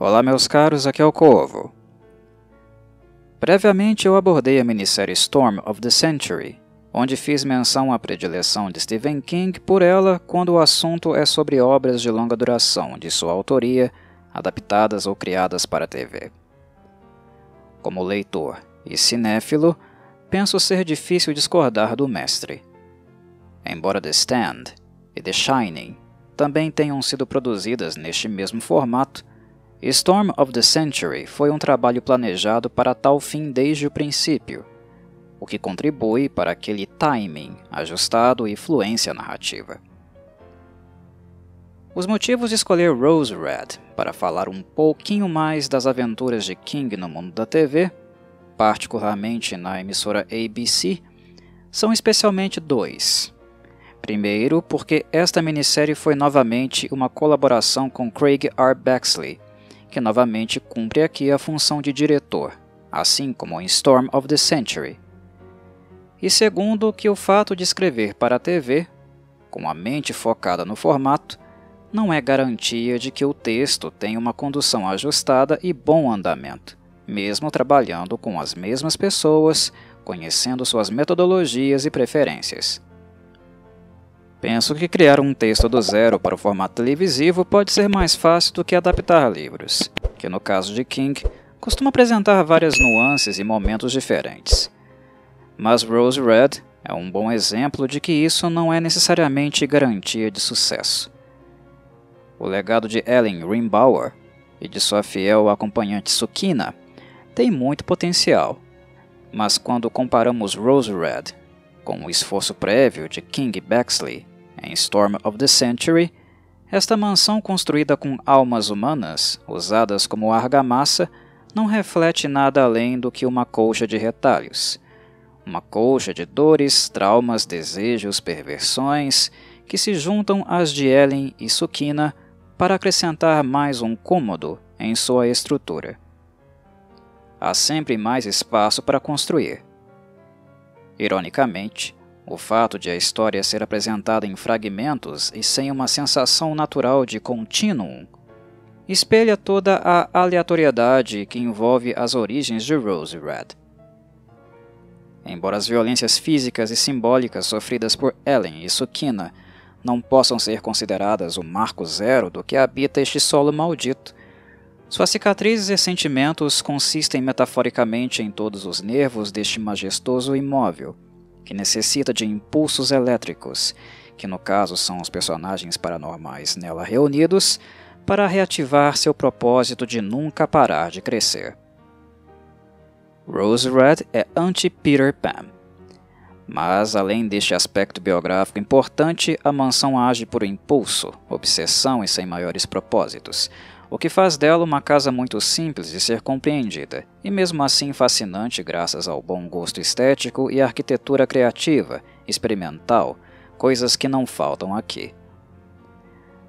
Olá meus caros, aqui é o Corvo. Previamente eu abordei a minissérie Storm of the Century, onde fiz menção à predileção de Stephen King por ela quando o assunto é sobre obras de longa duração de sua autoria, adaptadas ou criadas para a TV. Como leitor e cinéfilo, penso ser difícil discordar do mestre. Embora The Stand e The Shining também tenham sido produzidas neste mesmo formato, Storm of the Century foi um trabalho planejado para tal fim desde o princípio, o que contribui para aquele timing ajustado e fluência narrativa. Os motivos de escolher Rose Red para falar um pouquinho mais das aventuras de King no mundo da TV, particularmente na emissora ABC, são especialmente dois. Primeiro, porque esta minissérie foi novamente uma colaboração com Craig R. Baxley, que novamente cumpre aqui a função de diretor, assim como em Storm of the Century. E segundo, que o fato de escrever para a TV, com a mente focada no formato, não é garantia de que o texto tenha uma condução ajustada e bom andamento, mesmo trabalhando com as mesmas pessoas, conhecendo suas metodologias e preferências. Penso que criar um texto do zero para o formato televisivo pode ser mais fácil do que adaptar livros, que no caso de King, costuma apresentar várias nuances e momentos diferentes. Mas Rose Red é um bom exemplo de que isso não é necessariamente garantia de sucesso. O legado de Ellen Rimbauer e de sua fiel acompanhante Sukina tem muito potencial, mas quando comparamos Rose Red com o esforço prévio de King e Baxley em Storm of the Century, esta mansão construída com almas humanas, usadas como argamassa, não reflete nada além do que uma colcha de retalhos. Uma colcha de dores, traumas, desejos, perversões, que se juntam às de Ellen e Sukina para acrescentar mais um cômodo em sua estrutura. Há sempre mais espaço para construir. Ironicamente, o fato de a história ser apresentada em fragmentos e sem uma sensação natural de contínuo espelha toda a aleatoriedade que envolve as origens de Rose Red. Embora as violências físicas e simbólicas sofridas por Ellen e Sukina não possam ser consideradas o marco zero do que habita este solo maldito, suas cicatrizes e sentimentos consistem metaforicamente em todos os nervos deste majestoso imóvel, que necessita de impulsos elétricos, que no caso são os personagens paranormais nela reunidos, para reativar seu propósito de nunca parar de crescer. Rose Red é anti-Peter Pan. Mas, além deste aspecto biográfico importante, a mansão age por impulso, obsessão e sem maiores propósitos, o que faz dela uma casa muito simples de ser compreendida, e mesmo assim fascinante graças ao bom gosto estético e arquitetura criativa, experimental, coisas que não faltam aqui.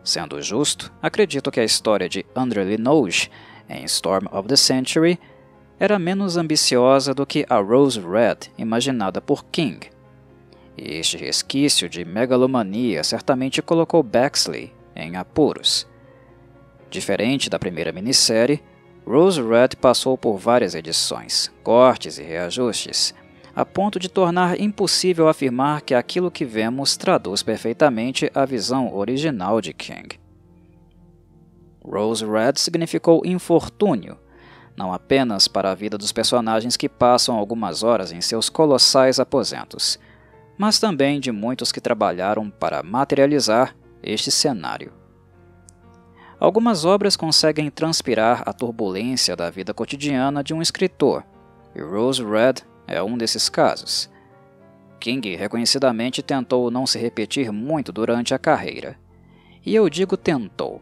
Sendo justo, acredito que a história de André Linoge, em Storm of the Century, era menos ambiciosa do que a Rose Red imaginada por King. E este resquício de megalomania certamente colocou Baxley em apuros. Diferente da primeira minissérie, Rose Red passou por várias edições, cortes e reajustes, a ponto de tornar impossível afirmar que aquilo que vemos traduz perfeitamente a visão original de King. Rose Red significou infortúnio, não apenas para a vida dos personagens que passam algumas horas em seus colossais aposentos, mas também de muitos que trabalharam para materializar este cenário. Algumas obras conseguem transpirar a turbulência da vida cotidiana de um escritor, e Rose Red é um desses casos. King reconhecidamente tentou não se repetir muito durante a carreira. E eu digo tentou.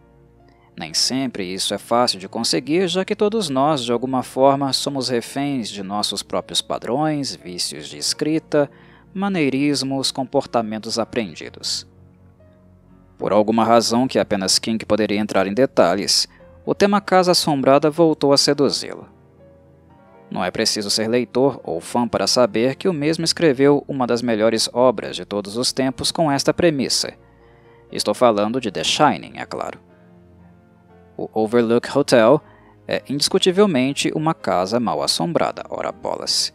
Nem sempre isso é fácil de conseguir, já que todos nós, de alguma forma, somos reféns de nossos próprios padrões, vícios de escrita, maneirismos, comportamentos aprendidos. Por alguma razão que apenas King poderia entrar em detalhes, o tema Casa Assombrada voltou a seduzi-lo. Não é preciso ser leitor ou fã para saber que o mesmo escreveu uma das melhores obras de todos os tempos com esta premissa. Estou falando de The Shining, é claro. O Overlook Hotel é indiscutivelmente uma casa mal assombrada, ora bolas.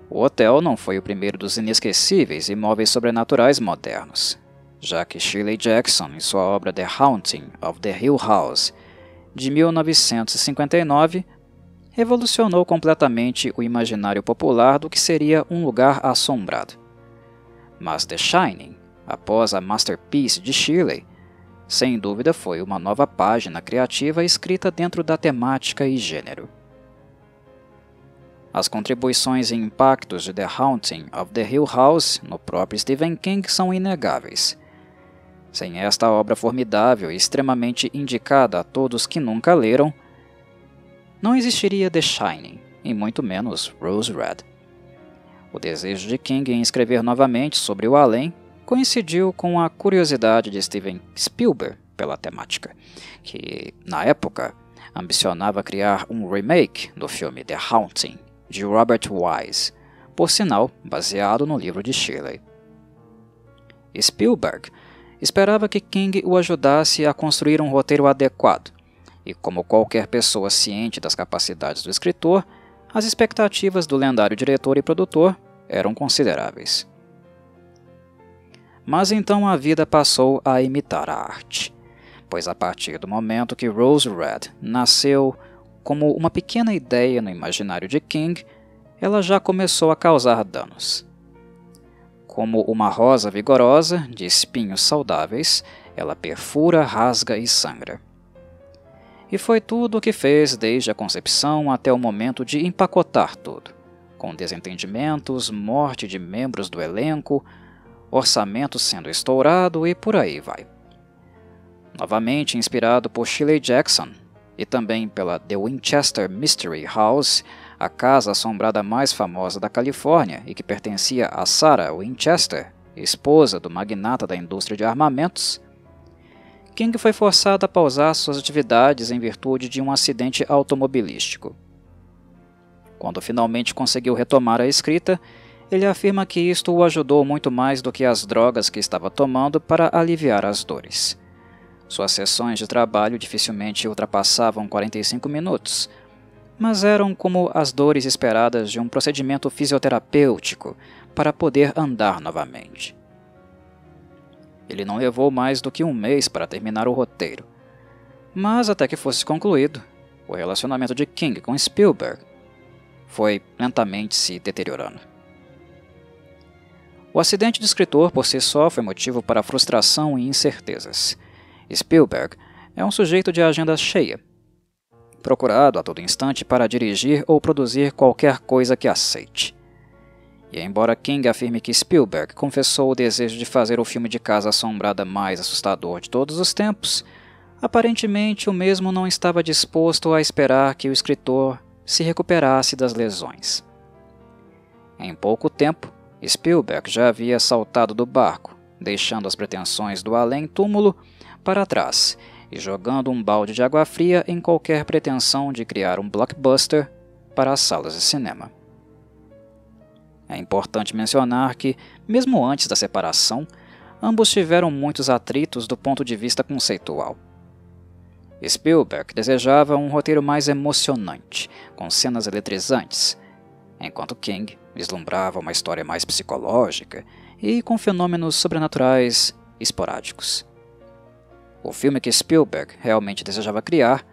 O hotel não foi o primeiro dos inesquecíveis imóveis sobrenaturais modernos, já que Shirley Jackson, em sua obra The Haunting of the Hill House, de 1959, revolucionou completamente o imaginário popular do que seria um lugar assombrado. Mas The Shining, após a masterpiece de Shirley, sem dúvida foi uma nova página criativa escrita dentro da temática e gênero. As contribuições e impactos de The Haunting of the Hill House no próprio Stephen King são inegáveis. Sem esta obra formidável e extremamente indicada a todos que nunca leram, não existiria The Shining, e muito menos Rose Red. O desejo de King em escrever novamente sobre o além coincidiu com a curiosidade de Steven Spielberg pela temática, que, na época, ambicionava criar um remake do filme The Haunting, de Robert Wise, por sinal baseado no livro de Shirley. Spielberg esperava que King o ajudasse a construir um roteiro adequado, e como qualquer pessoa ciente das capacidades do escritor, as expectativas do lendário diretor e produtor eram consideráveis. Mas então a vida passou a imitar a arte, pois a partir do momento que Rose Red nasceu como uma pequena ideia no imaginário de King, ela já começou a causar danos. Como uma rosa vigorosa, de espinhos saudáveis, ela perfura, rasga e sangra. E foi tudo o que fez desde a concepção até o momento de empacotar tudo, com desentendimentos, morte de membros do elenco, orçamento sendo estourado e por aí vai. Novamente inspirado por Shirley Jackson e também pela The Winchester Mystery House, a casa assombrada mais famosa da Califórnia e que pertencia a Sarah Winchester, esposa do magnata da indústria de armamentos, King foi forçado a pausar suas atividades em virtude de um acidente automobilístico. Quando finalmente conseguiu retomar a escrita, ele afirma que isto o ajudou muito mais do que as drogas que estava tomando para aliviar as dores. Suas sessões de trabalho dificilmente ultrapassavam 45 minutos, mas eram como as dores esperadas de um procedimento fisioterapêutico para poder andar novamente. Ele não levou mais do que um mês para terminar o roteiro, mas até que fosse concluído, o relacionamento de King com Spielberg foi lentamente se deteriorando. O acidente do escritor por si só foi motivo para frustração e incertezas. Spielberg é um sujeito de agenda cheia, procurado a todo instante para dirigir ou produzir qualquer coisa que aceite. E embora King afirme que Spielberg confessou o desejo de fazer o filme de casa assombrada mais assustador de todos os tempos, aparentemente o mesmo não estava disposto a esperar que o escritor se recuperasse das lesões. Em pouco tempo, Spielberg já havia saltado do barco, deixando as pretensões do além-túmulo para trás e jogando um balde de água fria em qualquer pretensão de criar um blockbuster para as salas de cinema. É importante mencionar que, mesmo antes da separação, ambos tiveram muitos atritos do ponto de vista conceitual. Spielberg desejava um roteiro mais emocionante, com cenas eletrizantes, enquanto King vislumbrava uma história mais psicológica e com fenômenos sobrenaturais esporádicos. O filme que Spielberg realmente desejava criar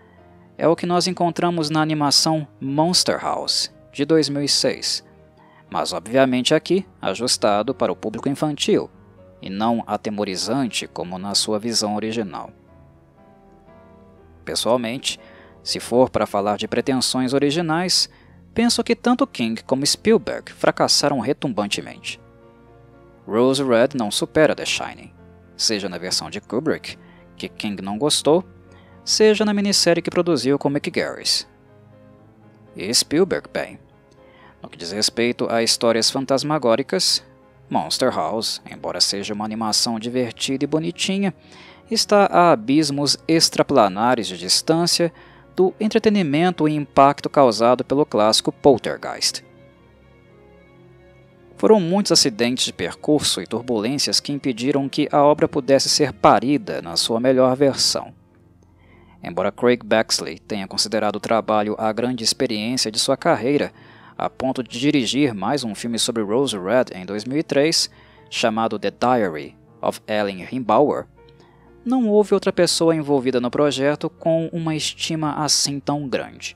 é o que nós encontramos na animação Monster House, de 2006, mas obviamente aqui ajustado para o público infantil, e não atemorizante como na sua visão original. Pessoalmente, se for para falar de pretensões originais, penso que tanto King como Spielberg fracassaram retumbantemente. Rose Red não supera The Shining, seja na versão de Kubrick, que King não gostou, seja na minissérie que produziu com Mick Garris. E Spielberg, bem, no que diz respeito a histórias fantasmagóricas, Monster House, embora seja uma animação divertida e bonitinha, está a abismos extraplanares de distância do entretenimento e impacto causado pelo clássico Poltergeist. Foram muitos acidentes de percurso e turbulências que impediram que a obra pudesse ser parida na sua melhor versão. Embora Craig Baxley tenha considerado o trabalho a grande experiência de sua carreira, a ponto de dirigir mais um filme sobre Rose Red em 2003, chamado The Diary of Ellen Himbauer, não houve outra pessoa envolvida no projeto com uma estima assim tão grande.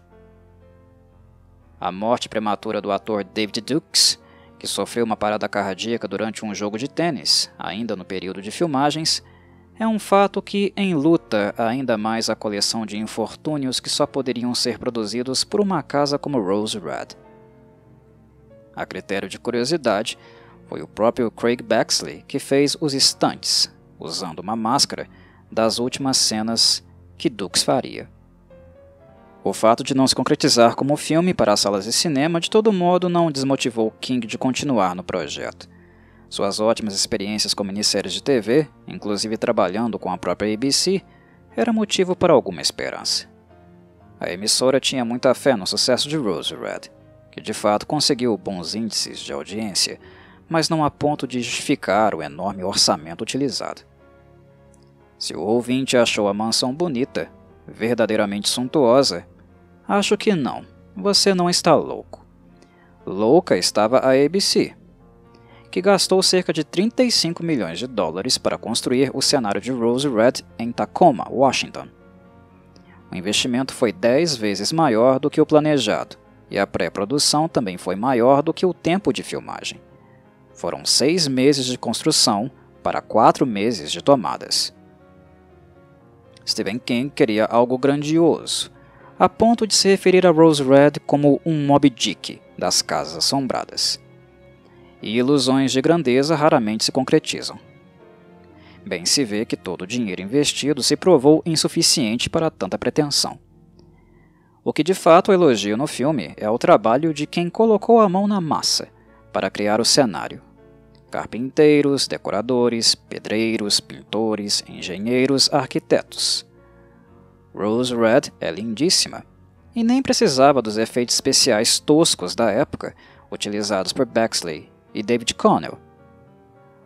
A morte prematura do ator David Dukes, que sofreu uma parada cardíaca durante um jogo de tênis, ainda no período de filmagens, é um fato que enluta ainda mais a coleção de infortúnios que só poderiam ser produzidos por uma casa como Rose Red. A critério de curiosidade, foi o próprio Craig Baxley que fez os stunts, usando uma máscara, das últimas cenas que Dukes faria. O fato de não se concretizar como filme para as salas de cinema de todo modo não desmotivou King de continuar no projeto. Suas ótimas experiências com minisséries de TV, inclusive trabalhando com a própria ABC, era motivo para alguma esperança. A emissora tinha muita fé no sucesso de Rose Red, que de fato conseguiu bons índices de audiência, mas não a ponto de justificar o enorme orçamento utilizado. Se o ouvinte achou a mansão bonita, verdadeiramente suntuosa, acho que não, você não está louco. Louca estava a ABC, que gastou cerca de 35 milhões de dólares para construir o cenário de Rose Red em Tacoma, Washington. O investimento foi 10 vezes maior do que o planejado, e a pré-produção também foi maior do que o tempo de filmagem. Foram 6 meses de construção para 4 meses de tomadas. Stephen King queria algo grandioso, a ponto de se referir a Rose Red como um Moby Dick das casas assombradas. E ilusões de grandeza raramente se concretizam. Bem se vê que todo o dinheiro investido se provou insuficiente para tanta pretensão. O que de fato elogio no filme é o trabalho de quem colocou a mão na massa para criar o cenário. Carpinteiros, decoradores, pedreiros, pintores, engenheiros, arquitetos. Rose Red é lindíssima, e nem precisava dos efeitos especiais toscos da época utilizados por Baxley e David Connell.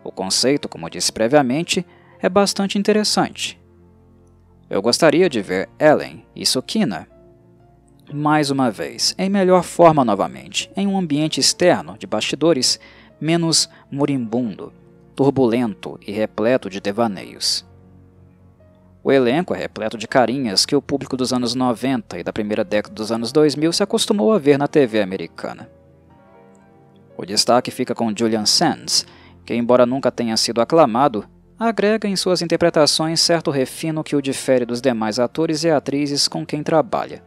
O conceito, como disse previamente, é bastante interessante. Eu gostaria de ver Ellen e Sukina, mais uma vez, em melhor forma novamente, em um ambiente externo de bastidores menos moribundo, turbulento e repleto de devaneios. O elenco é repleto de carinhas que o público dos anos 90 e da primeira década dos anos 2000 se acostumou a ver na TV americana. O destaque fica com Julian Sands, que, embora nunca tenha sido aclamado, agrega em suas interpretações certo refino que o difere dos demais atores e atrizes com quem trabalha.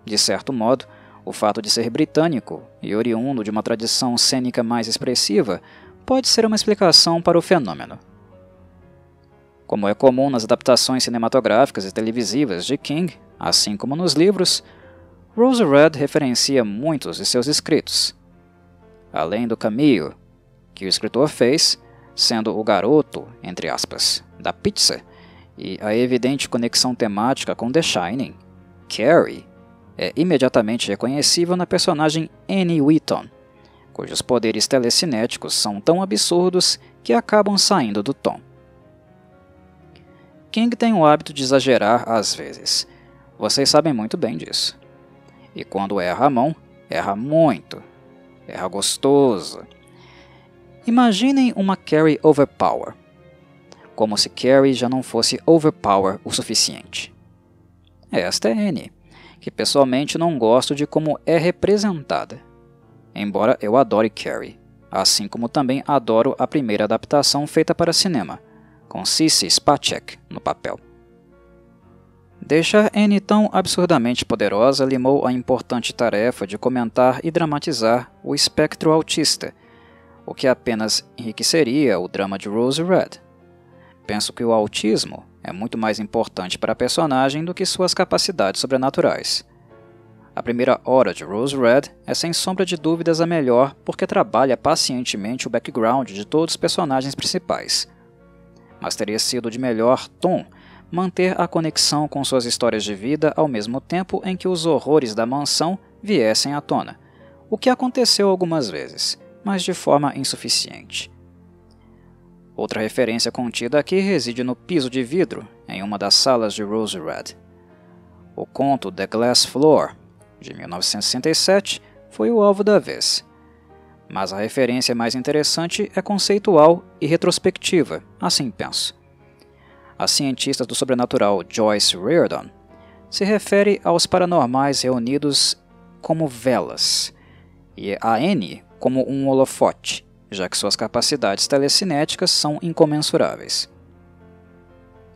De certo modo, o fato de ser britânico e oriundo de uma tradição cênica mais expressiva pode ser uma explicação para o fenômeno. Como é comum nas adaptações cinematográficas e televisivas de King, assim como nos livros, Rose Red referencia muitos de seus escritos. Além do cameo que o escritor fez, sendo o garoto, entre aspas, da pizza, e a evidente conexão temática com The Shining, Carrie é imediatamente reconhecível na personagem Annie Wheaton, cujos poderes telecinéticos são tão absurdos que acabam saindo do tom. King tem o hábito de exagerar às vezes. Vocês sabem muito bem disso. E quando erra a mão, erra muito. Erra gostoso. Imaginem uma Carrie overpower. Como se Carrie já não fosse overpower o suficiente. Esta é Annie, que pessoalmente não gosto de como é representada. Embora eu adore Carrie, assim como também adoro a primeira adaptação feita para cinema, com Sissy Spacek no papel. Deixar Annie tão absurdamente poderosa limou a importante tarefa de comentar e dramatizar o espectro autista, o que apenas enriqueceria o drama de Rose Red. Penso que o autismo é muito mais importante para a personagem do que suas capacidades sobrenaturais. A primeira hora de Rose Red é sem sombra de dúvidas a melhor porque trabalha pacientemente o background de todos os personagens principais. Mas teria sido de melhor tom manter a conexão com suas histórias de vida ao mesmo tempo em que os horrores da mansão viessem à tona, o que aconteceu algumas vezes, mas de forma insuficiente. Outra referência contida aqui reside no piso de vidro em uma das salas de Rose Red. O conto The Glass Floor, de 1967, foi o alvo da vez. Mas a referência mais interessante é conceitual e retrospectiva, assim penso. A cientista do sobrenatural Joyce Reardon se refere aos paranormais reunidos como velas, e a Annie como um holofote, já que suas capacidades telecinéticas são incomensuráveis.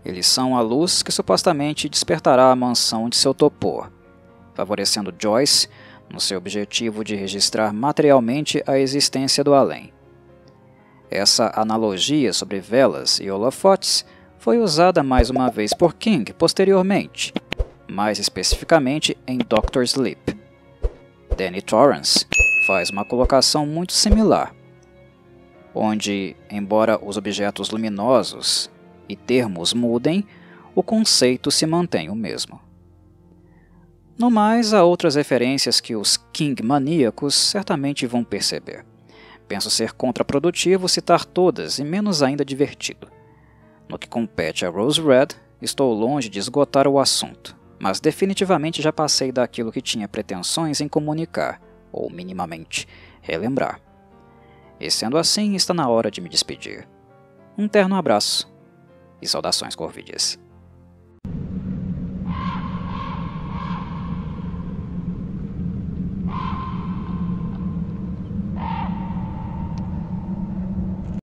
Eles são a luz que supostamente despertará a mansão de seu topor, favorecendo Joyce no seu objetivo de registrar materialmente a existência do além. Essa analogia sobre velas e holofotes foi usada mais uma vez por King posteriormente, mais especificamente em Dr. Sleep. Danny Torrance faz uma colocação muito similar, onde, embora os objetos luminosos e termos mudem, o conceito se mantém o mesmo. No mais, há outras referências que os King maníacos certamente vão perceber. Penso ser contraprodutivo citar todas e menos ainda divertido. No que compete a Rose Red, estou longe de esgotar o assunto, mas definitivamente já passei daquilo que tinha pretensões em comunicar, ou minimamente relembrar. E sendo assim, está na hora de me despedir. Um terno abraço e saudações corvídeas.